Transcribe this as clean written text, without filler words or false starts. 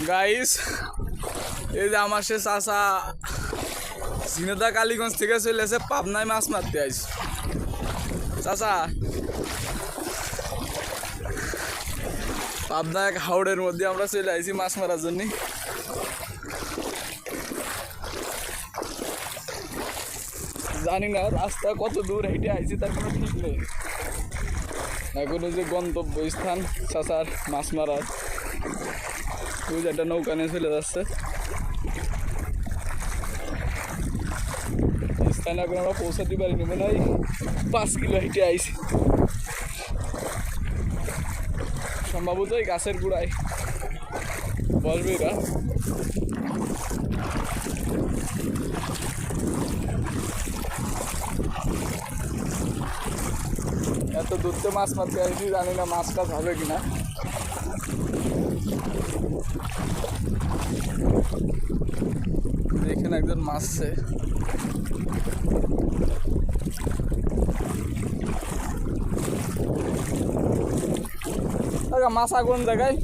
Guys, এই যে আমার সে চাচা ঝিনেদা কালীগঞ্জ থেকে চলে এসে পাবনায় মাছ মারতে আইস। চাচা পাবনা এক হাওড়ের মধ্যে আমরা চলে আইছি মাছ মারার জন্য। জানি না রাস্তা কত দূর হেঁটে আইছি তার কোনো ঠিক নেই। এখন যে গন্তব্য স্থান চাচার মাছ মারার, ওই যে একটা নৌকা নিয়ে চলে যাচ্ছে। স্থানে এখন আমরা পৌঁছাতে পারিনি, মনে হয় 5 কিলো হেঁটে আইছি সম্ভবত। এই গাছের গোড়ায় বসবে এরা। এত দূরতে মাছ মারতে আসছি, জানি না মাছ টাছ হবে কিনা। এখানে একজন মাছছে। মাছ কোন জায়গায়?